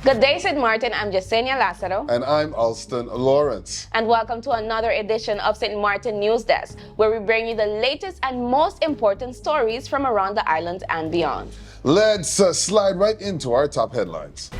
Good day, St. Martin. I'm Jasenia Lazaro. And I'm Alston Lawrence. And welcome to another edition of St. Martin News Desk, where we bring you the latest and most important stories from around the island and beyond. Let's slide right into our top headlines.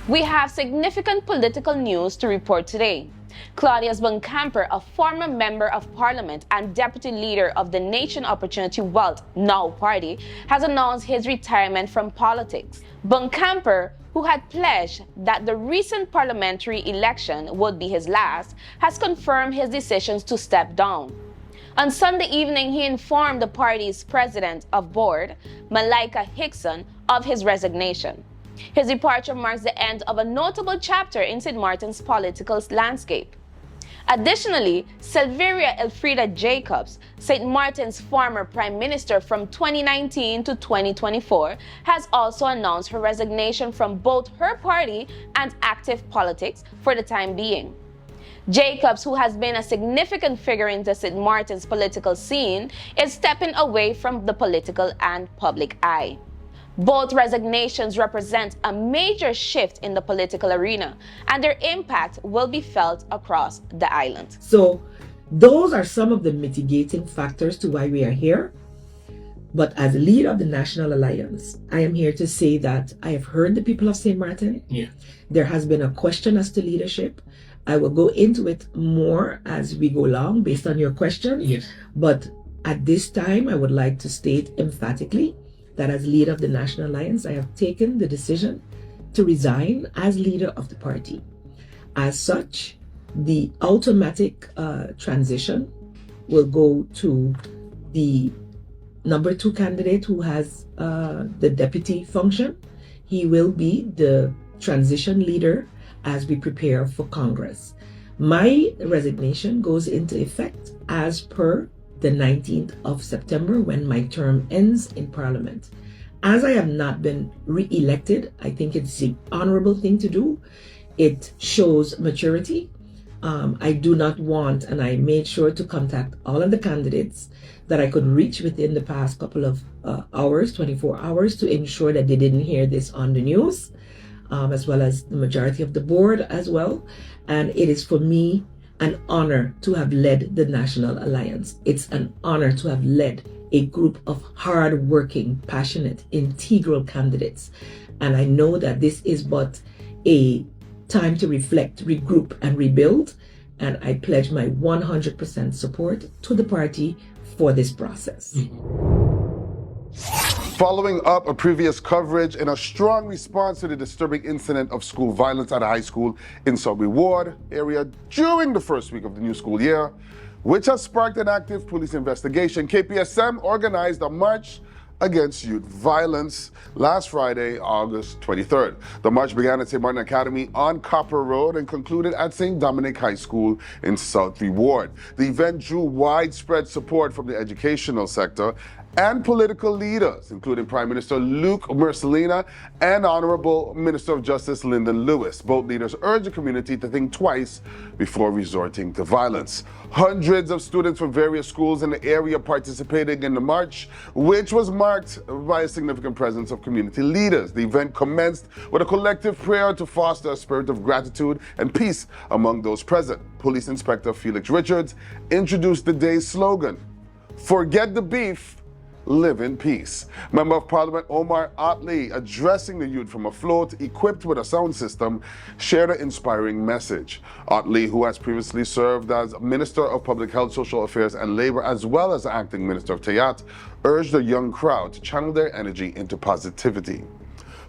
We have significant political news to report today. Claudius Buncamper, a former member of parliament and deputy leader of the Nation Opportunity Wealth Now Party, has announced his retirement from politics. Buncamper, who had pledged that the recent parliamentary election would be his last, has confirmed his decisions to step down. On Sunday evening, he informed the party's president of board, Malaika Hickson, of his resignation. His departure marks the end of a notable chapter in St. Martin's political landscape. Additionally, Silveria Elfrida Jacobs, St. Martin's former prime minister from 2019 to 2024, has also announced her resignation from both her party and active politics for the time being. Jacobs, who has been a significant figure in the St. Martin's political scene, is stepping away from the political and public eye. Both resignations represent a major shift in the political arena, and their impact will be felt across the island. So those are some of the mitigating factors to why we are here. But as leader of the National Alliance, I am here to say that I have heard the people of St. Martin. Yeah. There has been a question as to leadership. I will go into it more as we go along based on your question. Yes. But at this time, I would like to state emphatically that as leader of the National Alliance, I have taken the decision to resign as leader of the party. As such, the automatic transition will go to the number 2 candidate who has the deputy function. He will be the transition leader as we prepare for Congress. My resignation goes into effect as per the 19th of September when my term ends in Parliament. As I have not been re-elected, I think it's the honorable thing to do. It shows maturity. I do not want, and I made sure to contact all of the candidates that I could reach within the past couple of hours, 24 hours, to ensure that they didn't hear this on the news, as well as the majority of the board as well. And it is for me an honor to have led the National Alliance. It's an honor to have led a group of hard-working, passionate, integral candidates. And I know that this is but a time to reflect, regroup, and rebuild. And I pledge my 100% support to the party for this process. Following up a previous coverage in a strong response to the disturbing incident of school violence at a high school in Subway Ward area during the first week of the new school year, which has sparked an active police investigation, KPSM organized a march against youth violence last Friday, August 23rd. The march began at St. Martin Academy on Copper Road and concluded at St. Dominic High School in Southie Ward. The event drew widespread support from the educational sector and political leaders, including Prime Minister Luke Mercelina and Honorable Minister of Justice Lyndon Lewis. Both leaders urged the community to think twice before resorting to violence. Hundreds of students from various schools in the area participated in the march, which was marked by a significant presence of community leaders. The event commenced with a collective prayer to foster a spirit of gratitude and peace among those present. Police Inspector Felix Richards introduced the day's slogan, "Forget the beef, live in peace." Member of Parliament Omar Otley, addressing the youth from a float equipped with a sound system, shared an inspiring message. Otley, who has previously served as Minister of Public Health, Social Affairs and Labor, as well as Acting Minister of Tayat, urged the young crowd to channel their energy into positivity.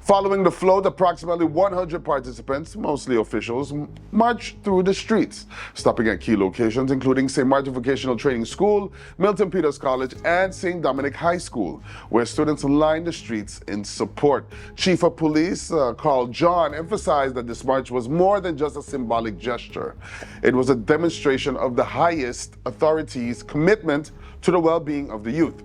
Following the float, approximately 100 participants, mostly officials, marched through the streets, stopping at key locations including St. Martin Vocational Training School, Milton Peters College, and St. Dominic High School, where students lined the streets in support. Chief of Police Carl John emphasized that this march was more than just a symbolic gesture. It was a demonstration of the highest authorities' commitment to the well-being of the youth.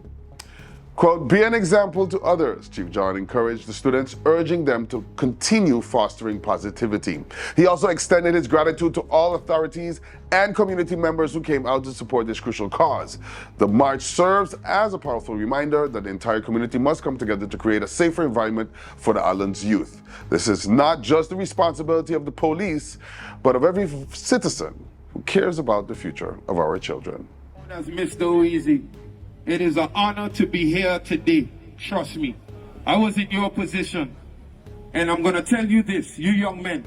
Quote, be an example to others, Chief John encouraged the students, urging them to continue fostering positivity. He also extended his gratitude to all authorities and community members who came out to support this crucial cause. The march serves as a powerful reminder that the entire community must come together to create a safer environment for the island's youth. This is not just the responsibility of the police, but of every citizen who cares about the future of our children. As Mr. Easy, it is an honor to be here today. Trust me. I was in your position. And I'm going to tell you this, you young men.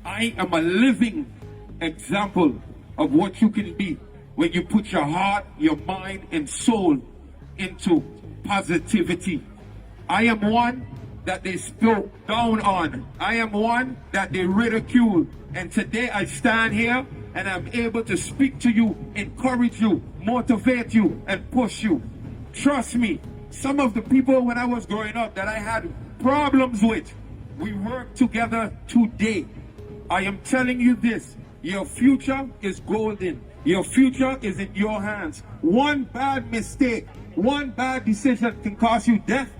I am a living example of what you can be when you put your heart, your mind, and soul into positivity. I am one that they spoke down on. I am one that they ridiculed. And today I stand here and I'm able to speak to you, encourage you, motivate you, and push you. Trust me, some of the people when I was growing up that I had problems with, we work together today. I am telling you this, your future is golden. Your future is in your hands. One bad mistake, one bad decision can cost you death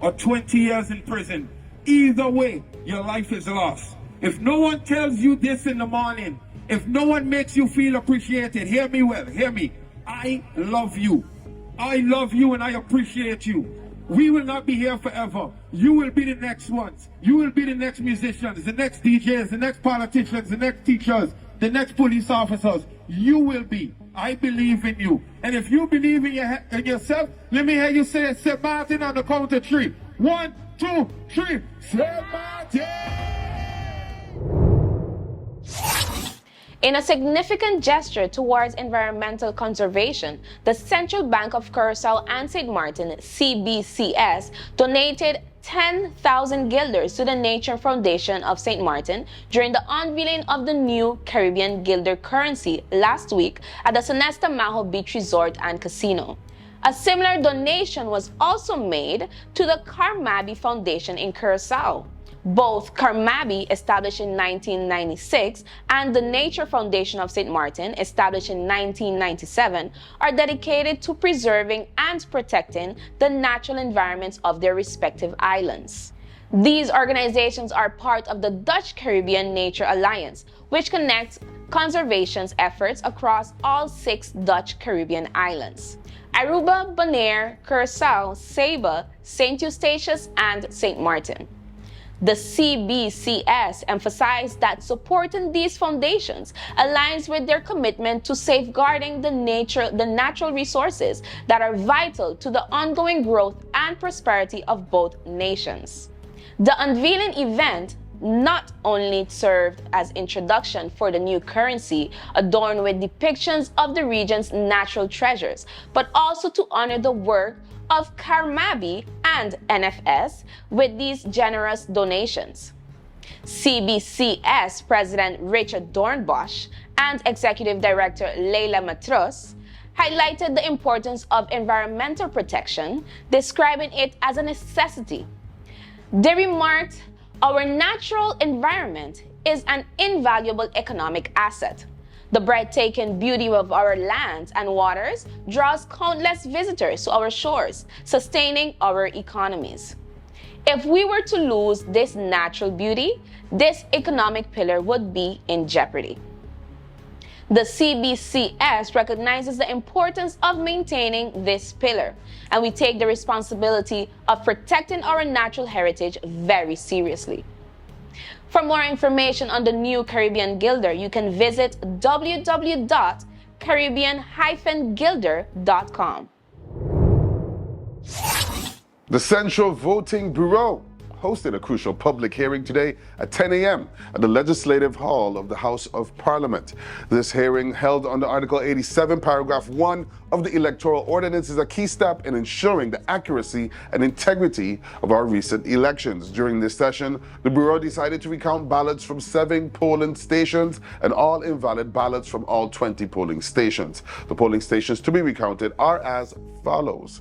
or 20 years in prison. Either way, your life is lost. If no one tells you this in the morning, if no one makes you feel appreciated, hear me well, hear me. I love you. I love you and I appreciate you. We will not be here forever. You will be the next ones. You will be the next musicians, the next DJs, the next politicians, the next teachers, the next police officers. You will be. I believe in you. And if you believe in yourself, let me hear you say St. Martin on the count of 3. 1, 2, 3. St. Martin! In a significant gesture towards environmental conservation, the Central Bank of Curaçao and St. Martin, CBCS, donated 10,000 guilders to the Nature Foundation of St. Martin during the unveiling of the new Caribbean guilder currency last week at the Sonesta Maho Beach Resort and Casino. A similar donation was also made to the Carmabi Foundation in Curaçao. Both Carmabi, established in 1996, and the Nature Foundation of St. Martin, established in 1997, are dedicated to preserving and protecting the natural environments of their respective islands. These organizations are part of the Dutch Caribbean Nature Alliance, which connects conservation efforts across all 6 Dutch Caribbean islands: Aruba, Bonaire, Curaçao, Saba, St. Eustatius, and St. Martin. The CBCS emphasized that supporting these foundations aligns with their commitment to safeguarding the natural resources that are vital to the ongoing growth and prosperity of both nations. The unveiling event not only served as introduction for the new currency adorned with depictions of the region's natural treasures, but also to honor the work of Carmabi and NFS with these generous donations. CBCS President Richard Dornbosch and Executive Director Leila Matros highlighted the importance of environmental protection, describing it as a necessity. They remarked, "Our natural environment is an invaluable economic asset. The breathtaking beauty of our lands and waters draws countless visitors to our shores, sustaining our economies. If we were to lose this natural beauty, this economic pillar would be in jeopardy." The CBCS recognizes the importance of maintaining this pillar, and we take the responsibility of protecting our natural heritage very seriously. For more information on the new Caribbean Guilder, you can visit www.caribbean-guilder.com. The Central Voting Bureau hosted a crucial public hearing today at 10 a.m. at the Legislative Hall of the House of Parliament. This hearing, held under Article 87, Paragraph 1 of the Electoral Ordinance, is a key step in ensuring the accuracy and integrity of our recent elections. During this session, the Bureau decided to recount ballots from 7 polling stations and all invalid ballots from all 20 polling stations. The polling stations to be recounted are as follows: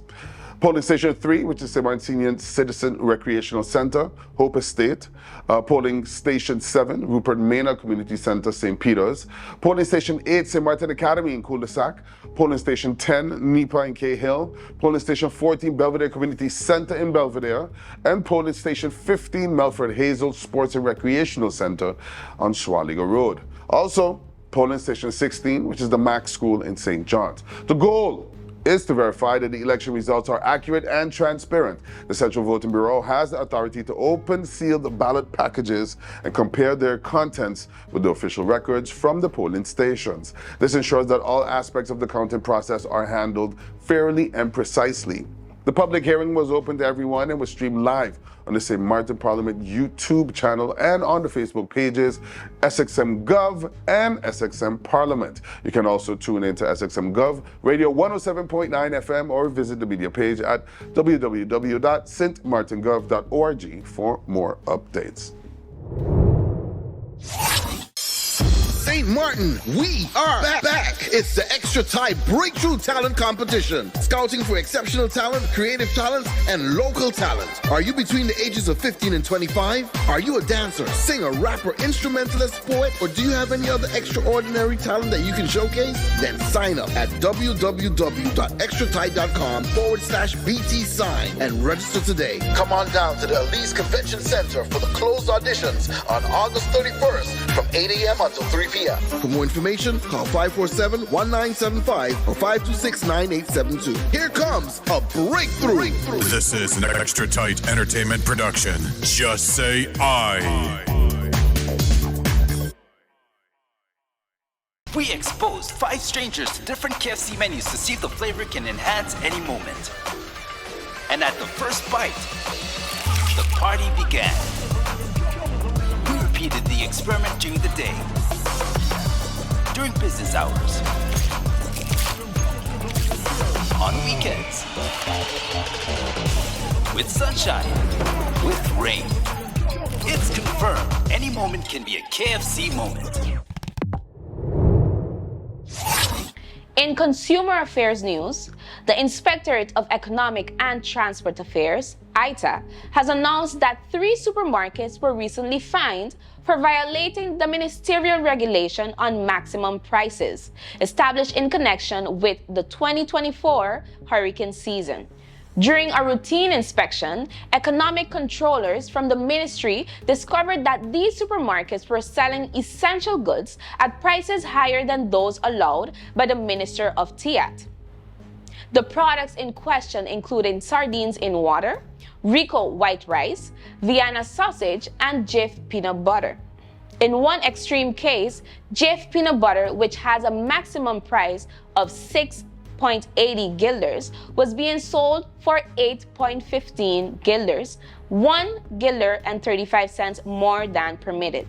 Polling Station 3, which is St. Martin Senior Citizen Recreational Center, Hope Estate. Polling Station 7, Rupert Mena Community Center, St. Peter's. Polling Station 8, St. Martin Academy in Cul-de-Sac. Polling Station 10, Nipa in Cahill. Polling Station 14, Belvedere Community Center in Belvedere. And Polling Station 15, Melford Hazel Sports and Recreational Center on Schwaliger Road. Also, Polling Station 16, which is the Max School in St. John's. The goal is to verify that the election results are accurate and transparent. The Central Voting Bureau has the authority to open sealed ballot packages and compare their contents with the official records from the polling stations. This ensures that all aspects of the counting process are handled fairly and precisely. The public hearing was open to everyone and was streamed live on the St. Martin Parliament YouTube channel and on the Facebook pages SXM Gov and SXM Parliament. You can also tune into SXM Gov Radio 107.9 FM or visit the media page at www.stmartingov.org for more updates. St. Martin, we are back. It's the Extra Tie Breakthrough Talent Competition. Scouting for exceptional talent, creative talent, and local talent. Are you between the ages of 15 and 25? Are you a dancer, singer, rapper, instrumentalist, poet, or do you have any other extraordinary talent that you can showcase? Then sign up at www.extratie.com/BT sign and register today. Come on down to the Elise Convention Center for the closed auditions on August 31st from 8 a.m. until 3 p.m. For more information, call 547-1975 or 526-9872. Here comes a breakthrough. This is an Extra Tight Entertainment production. Just say I. We exposed 5 strangers to different KFC menus to see if the flavor can enhance any moment. And at the first bite, the party began. We repeated the experiment during the day, during business hours, on weekends, with sunshine, with rain. It's confirmed any moment can be a KFC moment. In consumer affairs news, the Inspectorate of Economic and Transport Affairs, ITA, has announced that 3 supermarkets were recently fined for violating the ministerial regulation on maximum prices, established in connection with the 2024 hurricane season. During a routine inspection, economic controllers from the ministry discovered that these supermarkets were selling essential goods at prices higher than those allowed by the Minister of TIAT. The products in question included sardines in water, Rico white rice, Vienna sausage, and Jif peanut butter. In one extreme case, Jif peanut butter, which has a maximum price of 6.80 guilders, was being sold for 8.15 guilders, 1 guilder and 35 cents more than permitted.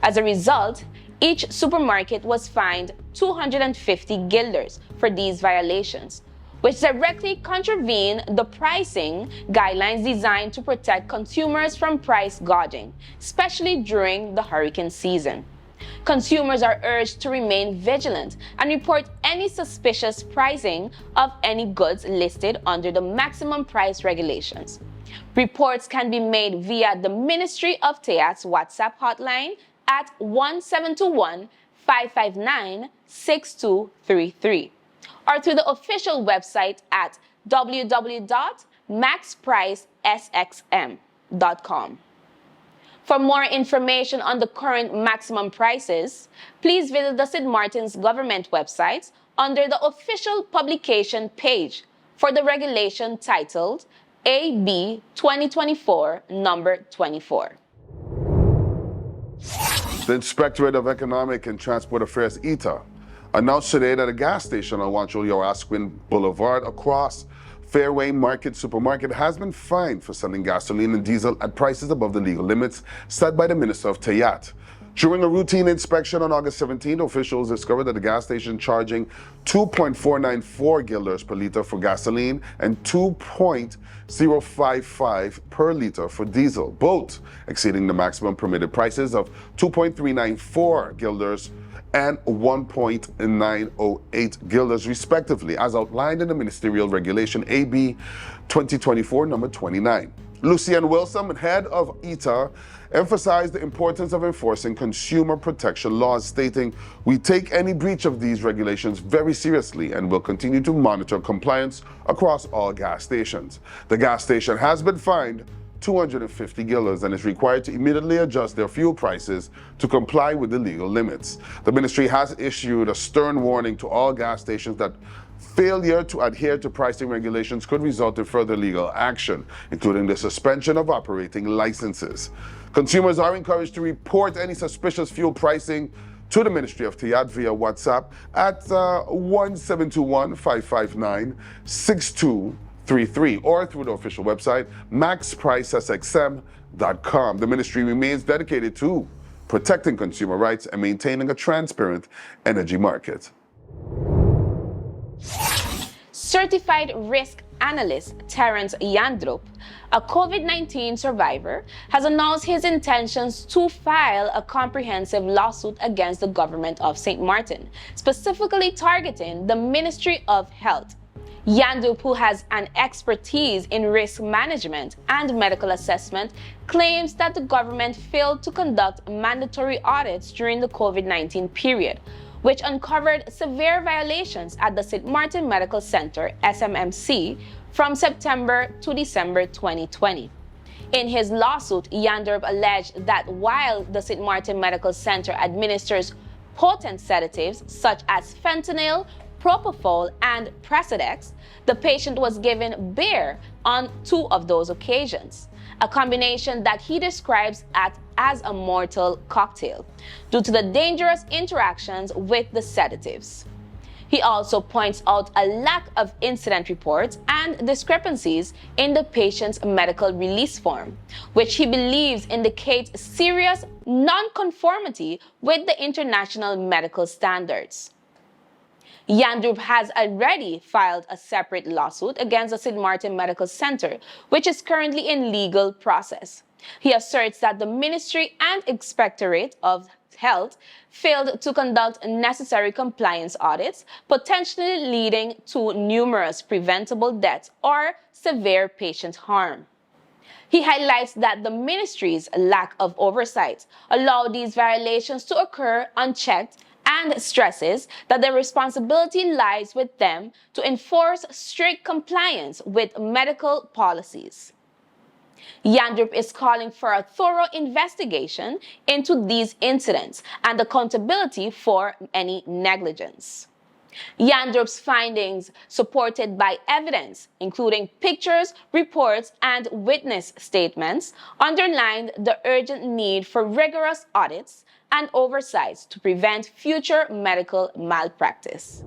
As a result, each supermarket was fined 250 guilders for these violations, which directly contravene the pricing guidelines designed to protect consumers from price gouging, especially during the hurricane season. Consumers are urged to remain vigilant and report any suspicious pricing of any goods listed under the maximum price regulations. Reports can be made via the Ministry of TIAT's WhatsApp hotline at 1721-559-6233. or through the official website at www.maxpricesxm.com. For more information on the current maximum prices, please visit the St. Martin's government website under the official publication page for the regulation titled AB 2024 number 24. The Inspectorate of Economic and Transport Affairs, ITA, announced today that a gas station on Wancho Asquin Boulevard across Fairway Market Supermarket has been fined for selling gasoline and diesel at prices above the legal limits set by the Minister of TIAT. During a routine inspection on August 17, officials discovered that the gas station charging 2.494 guilders per liter for gasoline and 2.055 per liter for diesel, both exceeding the maximum permitted prices of 2.394 guilders and 1.908 guilders respectively, as outlined in the Ministerial Regulation AB 2024 number 29. Lucian Wilson, head of ETA, emphasized the importance of enforcing consumer protection laws, stating, "We take any breach of these regulations very seriously and will continue to monitor compliance across all gas stations." The gas station has been fined 250 guilders and is required to immediately adjust their fuel prices to comply with the legal limits. The ministry has issued a stern warning to all gas stations that failure to adhere to pricing regulations could result in further legal action, including the suspension of operating licenses. Consumers are encouraged to report any suspicious fuel pricing to the Ministry of TIAD via WhatsApp at 1721-559-6233 or through the official website maxpricesxm.com. The ministry remains dedicated to protecting consumer rights and maintaining a transparent energy market. Certified risk analyst Terence Yandrup, a COVID-19 survivor, has announced his intentions to file a comprehensive lawsuit against the government of St. Martin, specifically targeting the Ministry of Health. Yandrup, who has an expertise in risk management and medical assessment, claims that the government failed to conduct mandatory audits during the COVID-19 period, which uncovered severe violations at the St. Martin Medical Center, SMMC, from September to December 2020. In his lawsuit, Yandrup alleged that while the St. Martin Medical Center administers potent sedatives such as fentanyl, propofol, and Precedex, the patient was given beer on 2 of those occasions, a combination that he describes as a mortal cocktail due to the dangerous interactions with the sedatives. He also points out a lack of incident reports and discrepancies in the patient's medical release form, which he believes indicates serious non-conformity with the international medical standards. Yandrup has already filed a separate lawsuit against the St. Martin Medical Center, which is currently in legal process. He asserts that the Ministry and Inspectorate of Health failed to conduct necessary compliance audits, potentially leading to numerous preventable deaths or severe patient harm. He highlights that the ministry's lack of oversight allowed these violations to occur unchecked and stresses that the responsibility lies with them to enforce strict compliance with medical policies. Yandrup is calling for a thorough investigation into these incidents and accountability for any negligence. Yandrup's findings, supported by evidence, including pictures, reports, and witness statements, underlined the urgent need for rigorous audits and oversights to prevent future medical malpractice.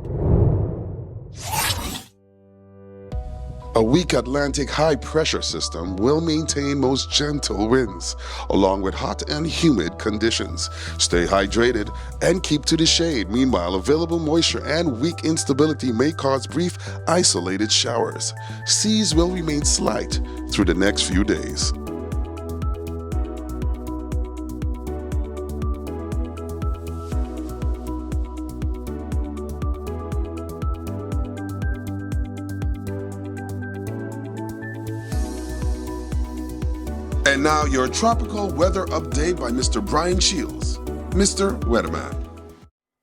A weak Atlantic high-pressure system will maintain most gentle winds, along with hot and humid conditions. Stay hydrated and keep to the shade. Meanwhile, available moisture and weak instability may cause brief, isolated showers. Seas will remain slight through the next few days. And now your tropical weather update by Mr. Brian Shields. Mr. Weatherman.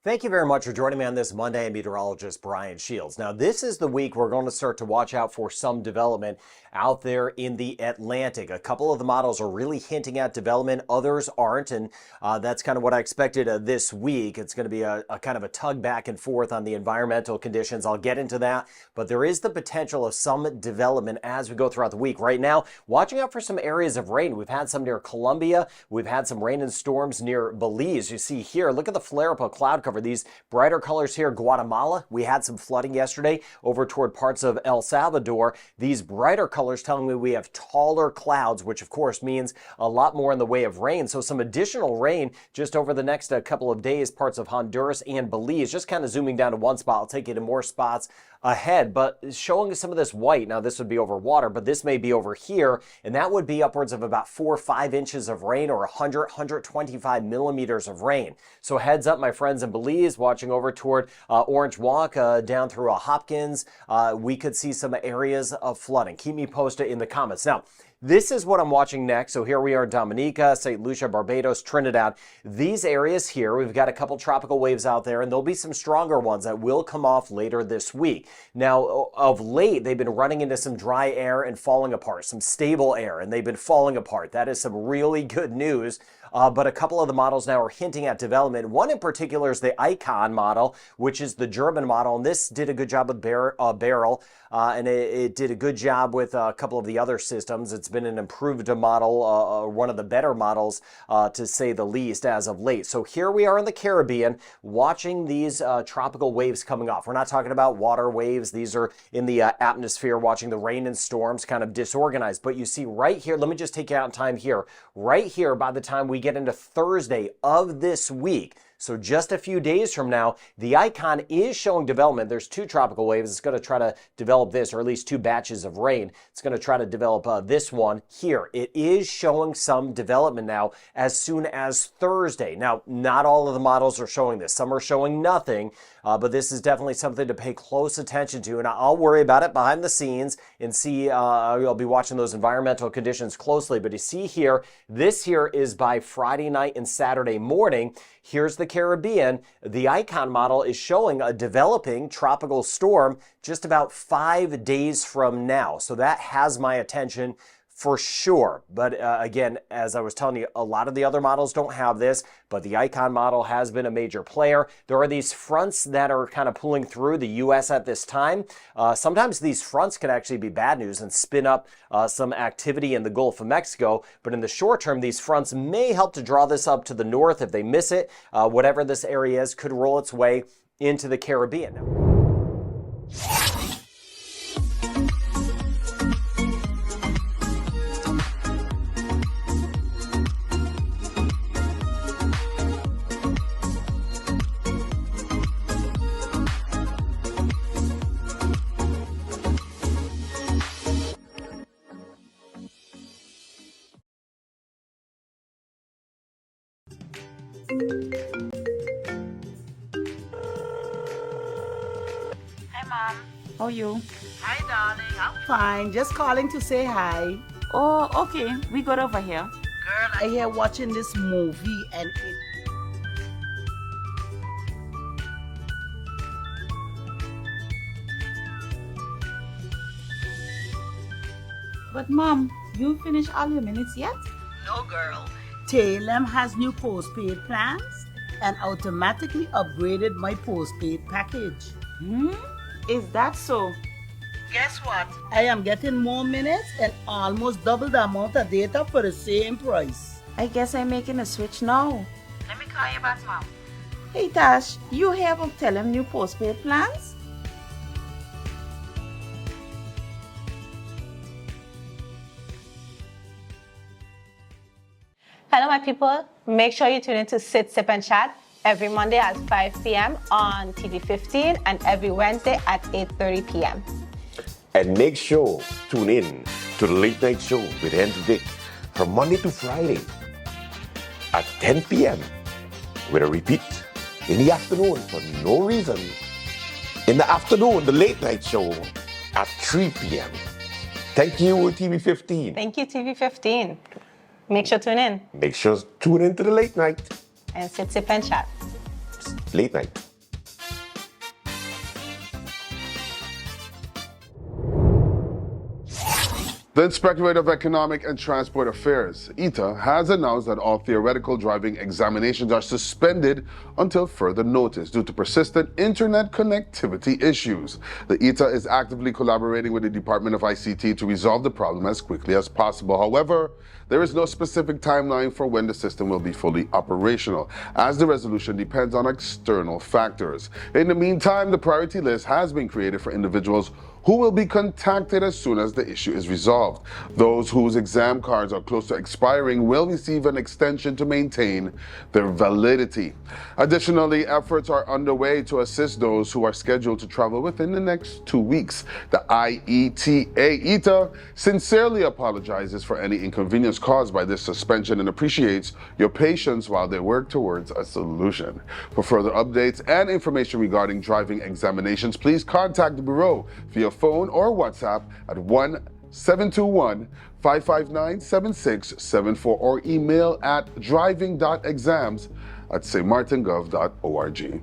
Thank you very much for joining me on this Monday. I'm meteorologist Brian Shields. Now, this is the week we're going to start to watch out for some development out there in the Atlantic. A couple of the models are really hinting at development, others aren't, and that's kind of what I expected this week. It's going to be a kind of a tug back and forth on the environmental conditions. I'll get into that, but there is the potential of some development as we go throughout the week. Right now, watching out for some areas of rain. We've had some near Colombia. We've had some rain and storms near Belize. You see here, look at the flare-up of cloud cover. These brighter colors here, Guatemala. We had some flooding yesterday over toward parts of El Salvador. These brighter colors telling me we have taller clouds, which of course means a lot more in the way of rain. So some additional rain just over the next couple of days, parts of Honduras and Belize. Just kind of zooming down to one spot. I'll take you to more spots ahead, but showing some of this white. Now this would be over water, but this may be over here, and that would be upwards of about 4 or 5 inches of rain, or 125 millimeters of rain. So heads up, my friends in Belize, watching over toward Orange Walk, down through Hopkins, we could see some areas of flooding. Keep me posted in the comments. Now, this is what I'm watching next. So here we are in Dominica, St. Lucia, Barbados, Trinidad. These areas here, we've got a couple tropical waves out there, and there'll be some stronger ones that will come off later this week. Now, of late, they've been running into some dry air and falling apart, some stable air, and they've been falling apart. That is some really good news. But a couple of the models now are hinting at development. One in particular is the Icon model, which is the German model. And this did a good job with Beryl, and it did a good job with a couple of the other systems. It's been an improved model, one of the better models, to say the least, as of late. So here we are in the Caribbean, watching these tropical waves coming off. We're not talking about water waves. These are in the atmosphere, watching the rain and storms kind of disorganized. But you see right here, let me just take you out in time here. Right here, by the time we get into Thursday of this week, so just a few days from now, the Icon is showing development. There's 2 tropical waves. It's going to try to develop this, or at least 2 batches of rain. It's going to try to develop this one here. It is showing some development now as soon as Thursday. Now, not all of the models are showing this. Some are showing nothing, but this is definitely something to pay close attention to. And I'll worry about it behind the scenes and see, I'll be watching those environmental conditions closely. But you see here, this here is by Friday night and Saturday morning. Here's the Caribbean. The Icon model is showing a developing tropical storm just about 5 days from now. So that has my attention for sure. But again, as I was telling you, a lot of the other models don't have this, but the Icon model has been a major player. There are these fronts that are kind of pulling through the U.S. at this time. Sometimes these fronts can actually be bad news and spin up some activity in the Gulf of Mexico. But in the short term, these fronts may help to draw this up to the north. If they miss it, whatever this area is could roll its way into the Caribbean. Hi, Mom. How are you? Hi, darling. I'm fine. Just calling to say hi. Oh, okay. We got over here. Girl, I here watching this movie and it... But, Mom, you finished all your minutes yet? No, girl. Talem has new postpaid plans and automatically upgraded my postpaid package. Is that so? Guess what? I am getting more minutes and almost double the amount of data for the same price. I guess I'm making a switch now. Let me call you back, Mom. Hey, Tash, you hear about Telem new postpaid plans? Hello, my people. Make sure you tune in to Sit, Sip, and Chat every Monday at 5 p.m. on TV 15 and every Wednesday at 8:30 p.m. And make sure tune in to the Late Night Show with Andrew Dick from Monday to Friday at 10 p.m. with a repeat in the afternoon for no reason. In the afternoon, the Late Night Show at 3 p.m. Thank you, TV 15. Thank you, TV 15. Make sure to tune in. Make sure to tune in to the Late Night. And Sit, Sip, and Chat. Late Night. The Inspectorate of Economic and Transport Affairs, ETA, has announced that all theoretical driving examinations are suspended until further notice due to persistent internet connectivity issues. The ETA is actively collaborating with the Department of ICT to resolve the problem as quickly as possible. However, there is no specific timeline for when the system will be fully operational, as the resolution depends on external factors. In the meantime, the priority list has been created for individuals who will be contacted as soon as the issue is resolved. Those whose exam cards are close to expiring will receive an extension to maintain their validity. Additionally, efforts are underway to assist those who are scheduled to travel within the next 2 weeks. The IETA sincerely apologizes for any inconvenience caused by this suspension and appreciates your patience while they work towards a solution. For further updates and information regarding driving examinations, please contact the Bureau via phone or WhatsApp at 1-721-559-7674 or email at driving.exams@stmartingov.org.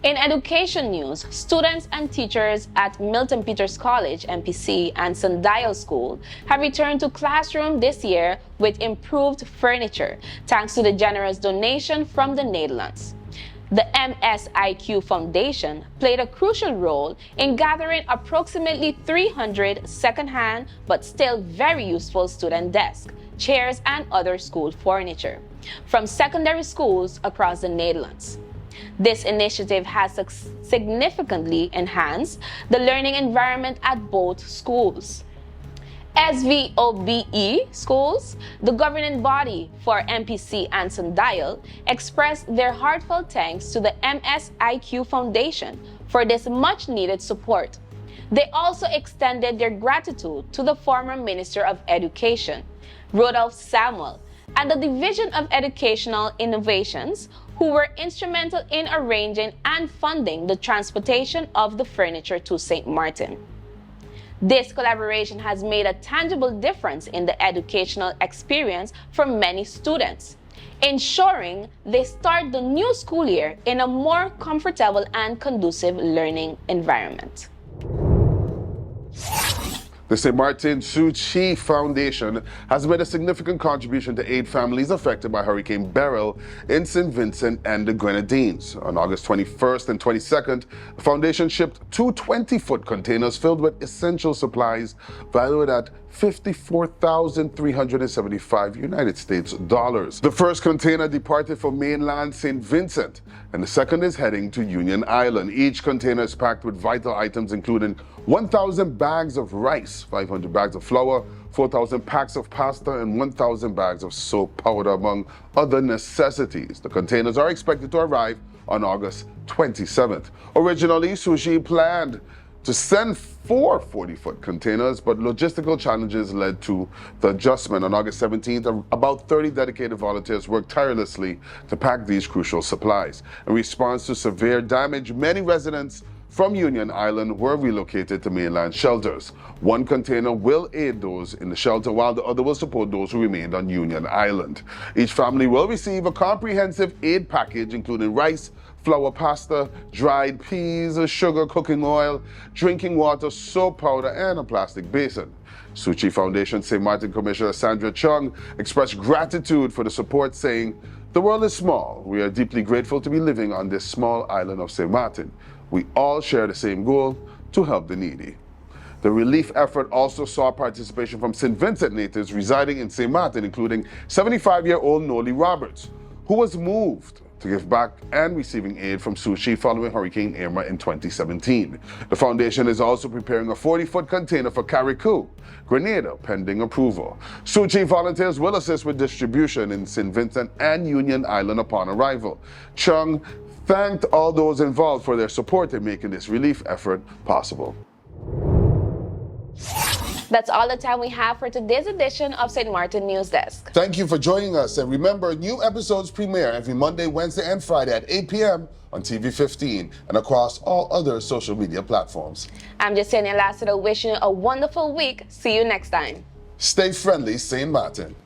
In education news, students and teachers at Milton Peters College, MPC, and Sundial School have returned to classroom this year with improved furniture, thanks to the generous donation from the Netherlands. The MSIQ Foundation played a crucial role in gathering approximately 300 second-hand but still very useful student desks, chairs, and other school furniture from secondary schools across the Netherlands. This initiative has significantly enhanced the learning environment at both schools. SVOBE schools, the governing body for MPC and Sundial, expressed their heartfelt thanks to the MSIQ Foundation for this much-needed support. They also extended their gratitude to the former Minister of Education, Rodolph Samuel, and the Division of Educational Innovations, who were instrumental in arranging and funding the transportation of the furniture to St. Martin. This collaboration has made a tangible difference in the educational experience for many students, ensuring they start the new school year in a more comfortable and conducive learning environment. The St. Martin Suu Kyi Foundation has made a significant contribution to aid families affected by Hurricane Beryl in St. Vincent and the Grenadines. On August 21st and 22nd, the foundation shipped 2 20-foot containers filled with essential supplies valued at $54,375 United States dollars. The first container departed for mainland St. Vincent, and the second is heading to Union Island. Each container is packed with vital items including 1,000 bags of rice, 500 bags of flour, 4,000 packs of pasta, and 1,000 bags of soap powder, among other necessities. The containers are expected to arrive on August 27th. Originally, Suu Kyi planned to send 4 40-foot containers, but logistical challenges led to the adjustment. On August 17th, about 30 dedicated volunteers worked tirelessly to pack these crucial supplies. In response to severe damage, many residents from Union Island were relocated to mainland shelters. 1 container will aid those in the shelter, while the other will support those who remained on Union Island. Each family will receive a comprehensive aid package, including rice, flour, pasta, dried peas, sugar, cooking oil, drinking water, soap powder, and a plastic basin. Suu Kyi Foundation St. Martin Commissioner Sandra Chung expressed gratitude for the support, saying, "The world is small. We are deeply grateful to be living on this small island of St. Martin. We all share the same goal, to help the needy." The relief effort also saw participation from St. Vincent natives residing in St. Martin, including 75-year-old Noli Roberts, who was moved to give back and receiving aid from Suu Kyi following Hurricane Irma in 2017. The foundation is also preparing a 40-foot container for Carriacou, Grenada, pending approval. Suu Kyi volunteers will assist with distribution in St. Vincent and Union Island upon arrival. Chung thanked all those involved for their support in making this relief effort possible. That's all the time we have for today's edition of St. Martin News Desk. Thank you for joining us, and remember, new episodes premiere every Monday, Wednesday, and Friday at 8 p.m. on TV 15 and across all other social media platforms. I'm Jasenia Lassiter, wishing you a wonderful week. See you next time. Stay friendly, St. Martin.